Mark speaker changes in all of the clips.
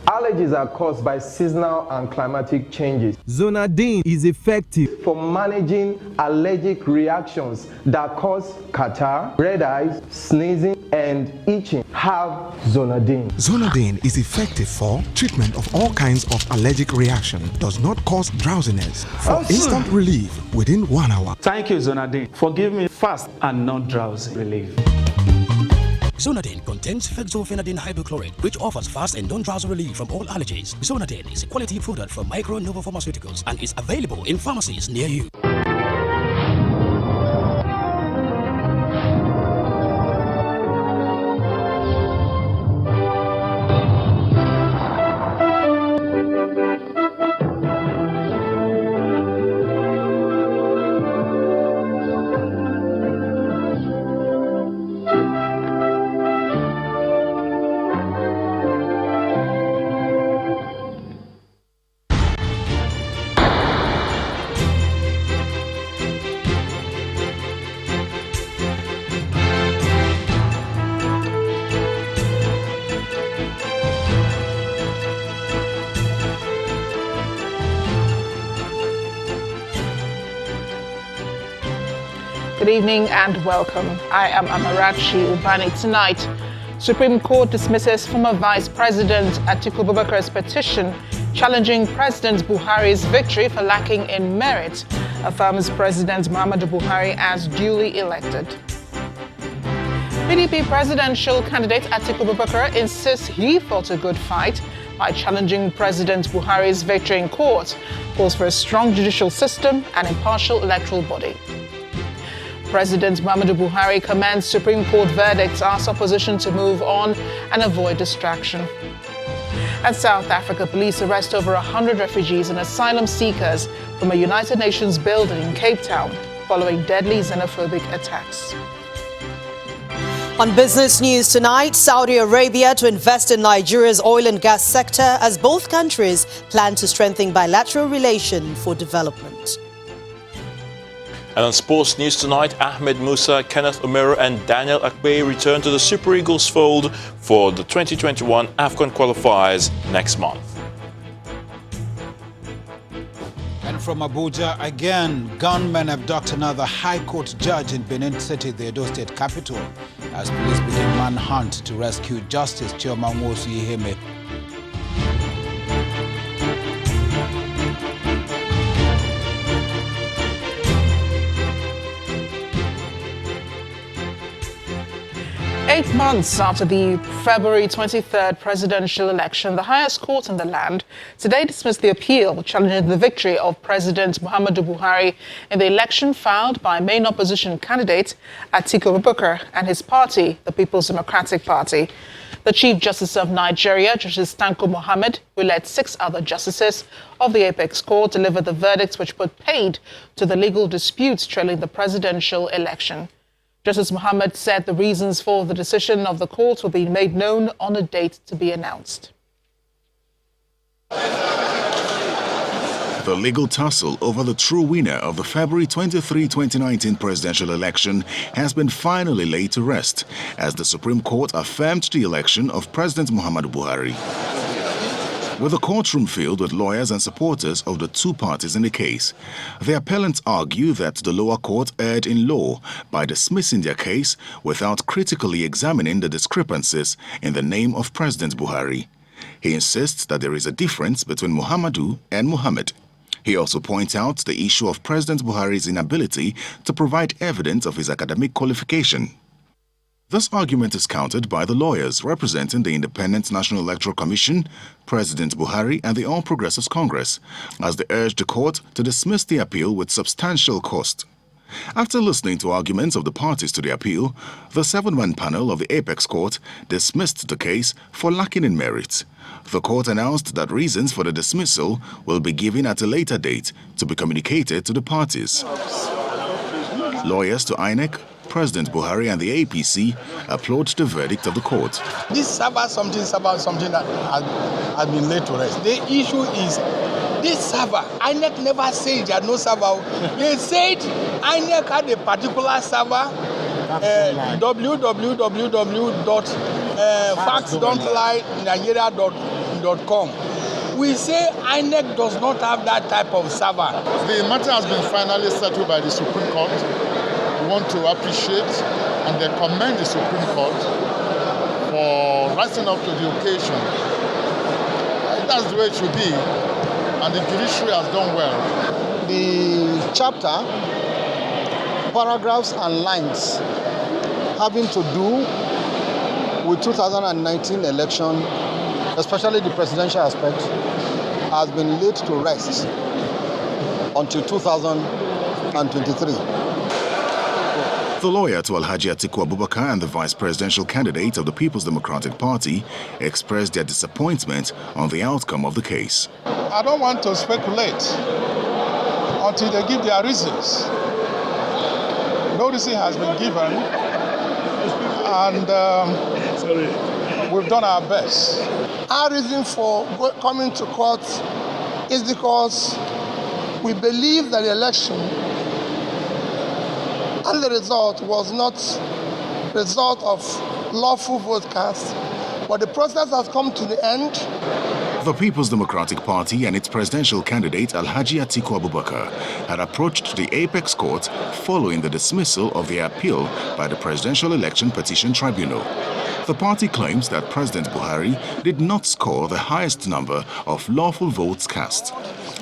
Speaker 1: Allergies are caused by seasonal and climatic changes.
Speaker 2: Zonadine is effective
Speaker 1: for managing allergic reactions that cause catarrh, red eyes, sneezing, and itching. Have Zonadine.
Speaker 3: Zonadine is effective for treatment of all kinds of allergic reaction. Does not cause drowsiness. For instant relief within 1 hour.
Speaker 4: Thank you, Zonadine, for giving me fast and non-drowsy relief.
Speaker 5: Zonadine contains fexofenadine hydrochloride, which offers fast and non-drowsy relief from all allergies. Zonadine is a quality product from Micro Nova Pharmaceuticals and is available in pharmacies near you.
Speaker 6: Good evening and welcome. I am Amarachi Ubani. Tonight, Supreme Court dismisses former Vice President Atiku Abubakar's petition challenging President Buhari's victory for lacking in merit, affirms President Muhammadu Buhari as duly elected. PDP presidential candidate Atiku Abubakar insists he fought a good fight by challenging President Buhari's victory in court, calls for a strong judicial system and impartial electoral body. President Muhammadu Buhari commends Supreme Court verdicts, asks opposition to move on and avoid distraction. And South Africa police arrest over 100 refugees and asylum seekers from a United Nations building in Cape Town following deadly xenophobic attacks.
Speaker 7: On business news tonight, Saudi Arabia to invest in Nigeria's oil and gas sector as both countries plan to strengthen bilateral relations for development.
Speaker 8: And on sports news tonight, Ahmed Musa, Kenneth Omero and Daniel Akpe return to the Super Eagles fold for the 2021 AFCON qualifiers next month.
Speaker 9: And from Abuja, again, gunmen abduct another High Court judge in Benin City, the Edo State capital, as police begin manhunt to rescue Justice Chioma Nwosu-Iheme.
Speaker 6: 8 months after the February 23rd presidential election, the highest court in the land today dismissed the appeal challenging the victory of President Muhammadu Buhari in the election filed by main opposition candidate Atiku Abubakar and his party, the People's Democratic Party. The Chief Justice of Nigeria, Justice Tanko Mohammed, who led 6 other justices of the Apex Court, delivered the verdicts which put paid to the legal disputes trailing the presidential election. Justice Mohammed said the reasons for the decision of the court will be made known on a date to be announced.
Speaker 10: The legal tussle over the true winner of the February 23, 2019 presidential election has been finally laid to rest as the Supreme Court affirmed the election of President Muhammadu Buhari. With the courtroom filled with lawyers and supporters of the two parties in the case, the appellants argue that the lower court erred in law by dismissing their case without critically examining the discrepancies in the name of President Buhari. He insists that there is a difference between Muhammadu and Muhammad. He also points out the issue of President Buhari's inability to provide evidence of his academic qualification. This argument is countered by the lawyers representing the Independent National Electoral Commission, President Buhari and the All Progressives Congress, as they urged the court to dismiss the appeal with substantial cost. After listening to arguments of the parties to the appeal, the 7-man panel of the Apex Court dismissed the case for lacking in merit. The court announced that reasons for the dismissal will be given at a later date to be communicated to the parties. Lawyers to INEC, President Buhari and the APC applaud the verdict of the court.
Speaker 11: This server something that has been laid to rest. The issue is this server. INEC never said there are no server. They said INEC had a particular server, www.factsdon'tlienigeria.com. INEC.com. We say INEC does not have that type of server.
Speaker 12: The matter has been finally settled by the Supreme Court. We want to appreciate and then commend the Supreme Court for rising up to the occasion. That's the way it should be, and the judiciary has done well.
Speaker 13: The chapter, paragraphs and lines having to do with 2019 election, especially the presidential aspect, has been laid to rest until 2023.
Speaker 10: The lawyer to Alhaji Atiku Abubakar and the vice presidential candidate of the People's Democratic Party expressed their disappointment on the outcome of the case.
Speaker 11: I don't want to speculate until they give their reasons. No reason has been given, and we've done our best. Our reason for coming to court is because we believe that the election and the result was not result of lawful vote cast, but the process has come to the end.
Speaker 10: The People's Democratic Party and its presidential candidate Alhaji Atiku Abubakar had approached the Apex Court following the dismissal of their appeal by the Presidential Election Petition Tribunal. The party claims that President Buhari did not score the highest number of lawful votes cast.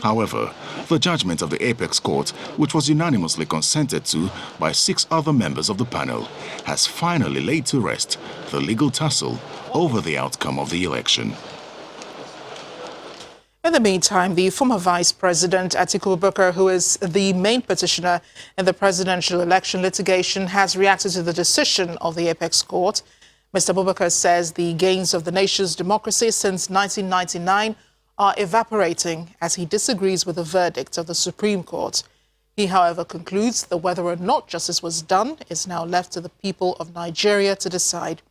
Speaker 10: However, the judgment of the Apex Court, which was unanimously consented to by 6 other members of the panel, has finally laid to rest the legal tussle over the outcome of the election.
Speaker 6: In the meantime, the former Vice President Atiku Abubakar, who is the main petitioner in the presidential election litigation, has reacted to the decision of the Apex Court. Mr. Abubakar says the gains of the nation's democracy since 1999 are evaporating as he disagrees with the verdict of the Supreme Court. He, however, concludes that whether or not justice was done is now left to the people of Nigeria to decide.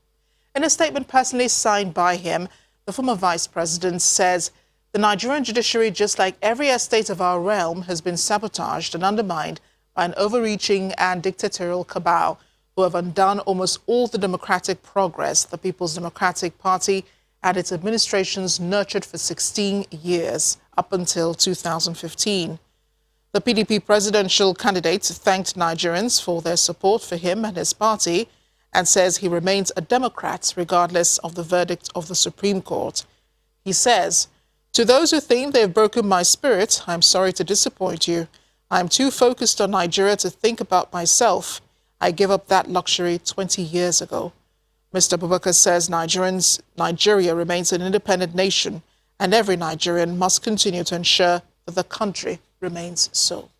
Speaker 6: In a statement personally signed by him, the former Vice President says the Nigerian judiciary, just like every estate of our realm, has been sabotaged and undermined by an overreaching and dictatorial cabal who have undone almost all the democratic progress the People's Democratic Party and its administrations nurtured for 16 years, up until 2015. The PDP presidential candidate thanked Nigerians for their support for him and his party and says he remains a Democrat regardless of the verdict of the Supreme Court. He says, "To those who think they have broken my spirit, I'm sorry to disappoint you. I'm too focused on Nigeria to think about myself. I gave up that luxury 20 years ago." Mr. Abubakar says Nigeria remains an independent nation, and every Nigerian must continue to ensure that the country remains so.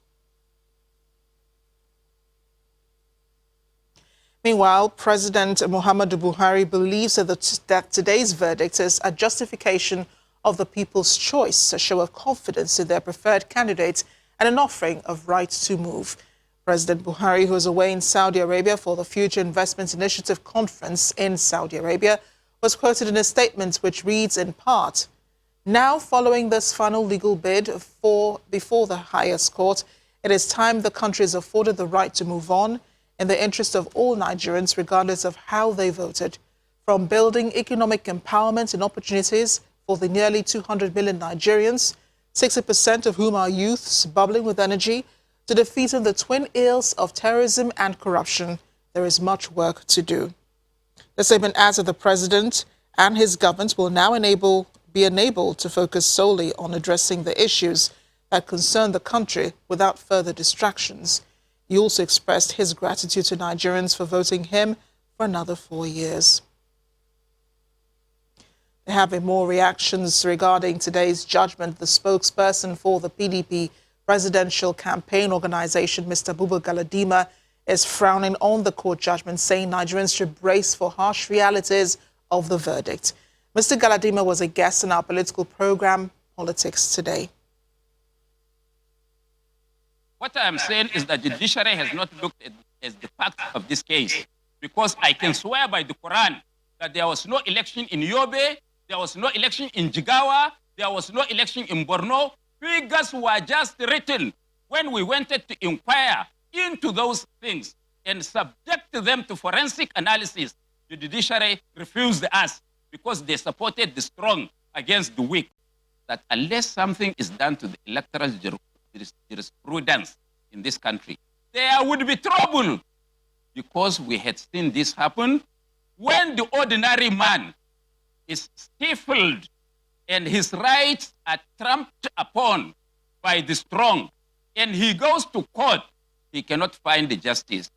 Speaker 6: Meanwhile, President Muhammadu Buhari believes that today's verdict is a justification of the people's choice, a show of confidence in their preferred candidate, and an offering of right to move. President Buhari, who is away in Saudi Arabia for the Future Investment Initiative Conference in Saudi Arabia, was quoted in a statement which reads in part, "Now, following this final legal bid before the highest court, it is time the country is afforded the right to move on in the interest of all Nigerians, regardless of how they voted. From building economic empowerment and opportunities for the nearly 200 million Nigerians, 60% of whom are youths bubbling with energy, to defeating the twin ills of terrorism and corruption, there is much work to do." The statement adds that the president and his government will now be enabled to focus solely on addressing the issues that concern the country without further distractions. He also expressed his gratitude to Nigerians for voting him for another 4 years. There have been more reactions regarding today's judgment. The spokesperson for the PDP presidential campaign organization, Mr. Buba Galadima, is frowning on the court judgment, saying Nigerians should brace for harsh realities of the verdict. Mr. Galadima was a guest in our political program, Politics Today.
Speaker 14: What I am saying is that the judiciary has not looked at the facts of this case, because I can swear by the Quran that there was no election in Yobe, there was no election in Jigawa, there was no election in Borno. Figures were just written. When we wanted to inquire into those things and subject them to forensic analysis, the judiciary refused us because they supported the strong against the weak, that unless something is done to the electoral jurisprudence in this country, there would be trouble, because we had seen this happen when the ordinary man is stifled and his rights are trampled upon by the strong, and he goes to court, he cannot find the justice.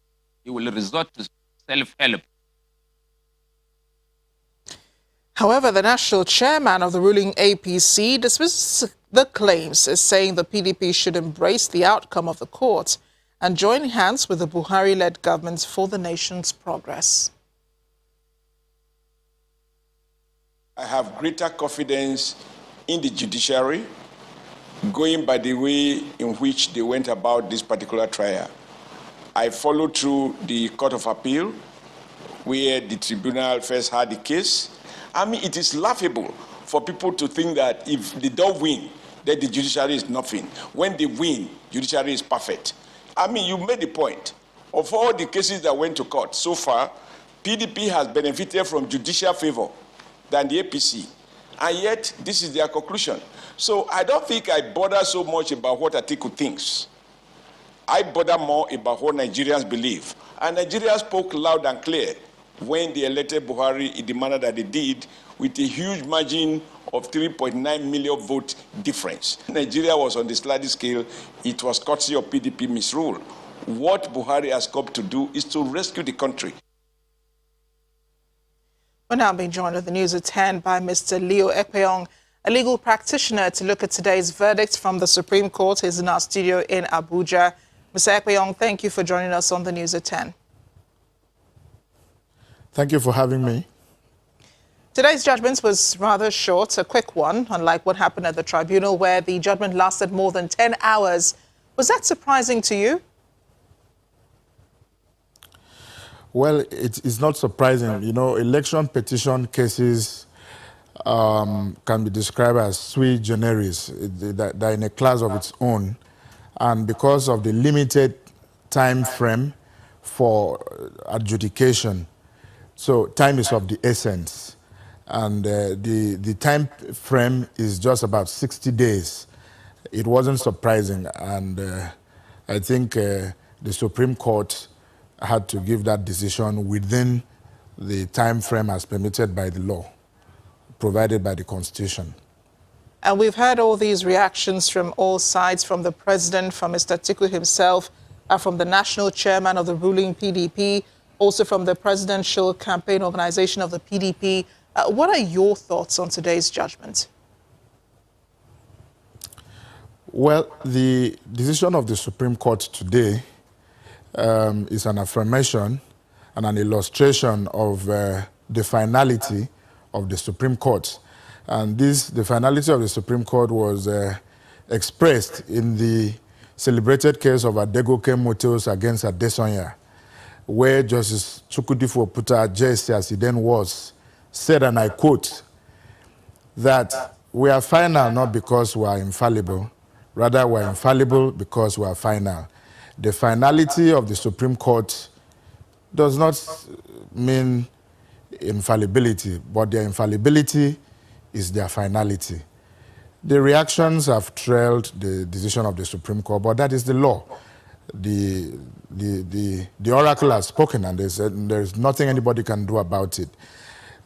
Speaker 14: He will resort to self-help.
Speaker 6: However, the national chairman of the ruling APC dismisses the claims, saying the PDP should embrace the outcome of the court and join hands with the Buhari-led government for the nation's progress.
Speaker 15: I have greater confidence in the judiciary, going by the way in which they went about this particular trial. I followed through the Court of Appeal, where the tribunal first had the case. I mean, it is laughable for people to think that if they don't win, then the judiciary is nothing. When they win, judiciary is perfect. I mean, you made the point. Of all the cases that went to court so far, PDP has benefited from judicial favor than the APC. And yet, this is their conclusion. So I don't think I bother so much about what Atiku thinks. I bother more about what Nigerians believe. And Nigerians spoke loud and clear when they elected Buhari in the manner that they did, with a huge margin of 3.9 million vote difference. Nigeria was on the sliding scale. It was courtesy of PDP misrule. What Buhari has come to do is to rescue the country.
Speaker 6: We're now being joined at the news at 10 by Mr. Leo Ekpeong, a legal practitioner, to look at today's verdict from the Supreme Court. He's in our studio in Abuja. Mr. Ekpeong, thank you for joining us on the news at 10.
Speaker 12: Thank you for having me.
Speaker 6: Today's judgment was rather short, a quick one, unlike what happened at the tribunal, where the judgment lasted more than 10 hours. Was that surprising to you?
Speaker 12: Well, it's not surprising. You know, election petition cases can be described as sui generis. They're in a class of its own. And because of the limited time frame for adjudication, so time is of the essence. And the time frame is just about 60 days. It wasn't surprising. And I think the Supreme Court had to give that decision within the time frame as permitted by the law, provided by the Constitution.
Speaker 6: And we've heard all these reactions from all sides, from the president, from Mr. Atiku himself, from the national chairman of the ruling PDP, also from the presidential campaign organization of the PDP. What are your thoughts on today's judgment?
Speaker 12: Well, the decision of the Supreme Court today is an affirmation and an illustration of the finality of the Supreme Court. And the finality of the Supreme Court was expressed in the celebrated case of Adegoke Motos against Adesanya, where Justice Chukwudifo Puta, just as he then was, said, and I quote, that we are final not because we are infallible, rather we are infallible because we are final. The finality of the Supreme Court does not mean infallibility, but their infallibility is their finality. The reactions have trailed the decision of the Supreme Court, but that is the law. The oracle has spoken, and there's nothing anybody can do about it.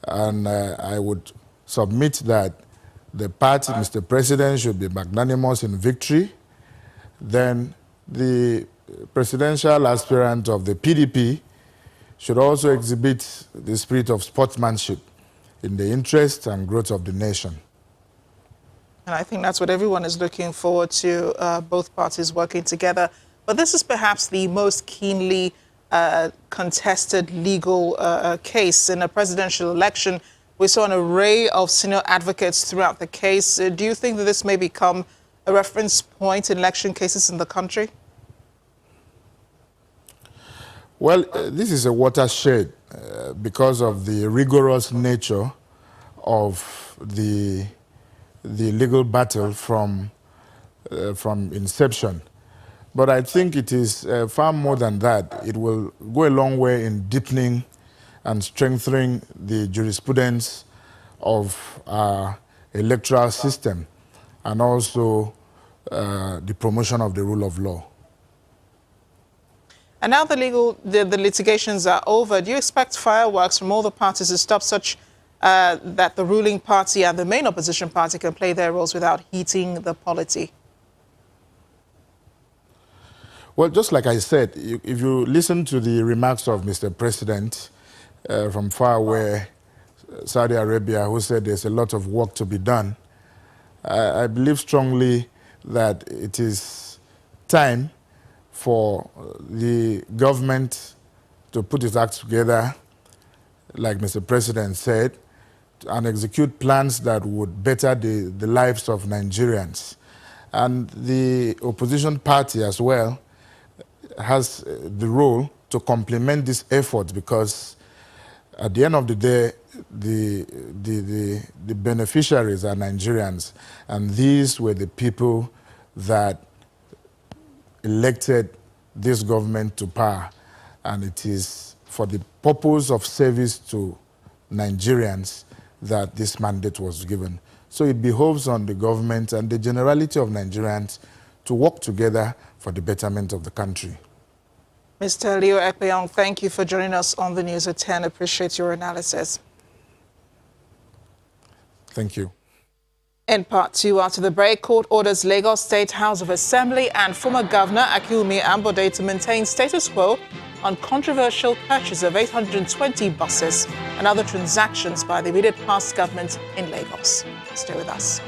Speaker 12: And I would submit that the party, Mr. President, should be magnanimous in victory. Then the presidential aspirant of the PDP should also exhibit the spirit of sportsmanship in the interest and growth of the nation.
Speaker 6: And I think that's what everyone is looking forward to, both parties working together. But this is perhaps the most keenly contested legal case in a presidential election. We saw an array of senior advocates throughout the case. Do you think that this may become a reference point in election cases in the country?
Speaker 12: Well, this is a watershed because of the rigorous nature of the legal battle from inception. But I think it is far more than that. It will go a long way in deepening and strengthening the jurisprudence of our electoral system, and also the promotion of the rule of law.
Speaker 6: And now the litigations are over. Do you expect fireworks from all the parties to stop such that the ruling party and the main opposition party can play their roles without heating the polity?
Speaker 12: Well, just like I said, if you listen to the remarks of Mr. President from far away, Saudi Arabia, who said there's a lot of work to be done, I believe strongly that it is time for the government to put its act together, like Mr. President said, and execute plans that would better the lives of Nigerians. And the opposition party as well has the role to complement this effort, because at the end of the day, the beneficiaries are Nigerians, and these were the people that elected this government to power, and it is for the purpose of service to Nigerians that this mandate was given. So it behoves on the government and the generality of Nigerians to work together for the betterment of the country.
Speaker 6: Mr. Leo Ekpeong, thank you for joining us on the News at 10. Appreciate your analysis.
Speaker 12: Thank you.
Speaker 6: In part two, after the break, court orders Lagos State House of Assembly and former Governor Akinwumi Ambode to maintain status quo on controversial purchase of 820 buses and other transactions by the immediate past government in Lagos. Stay with us.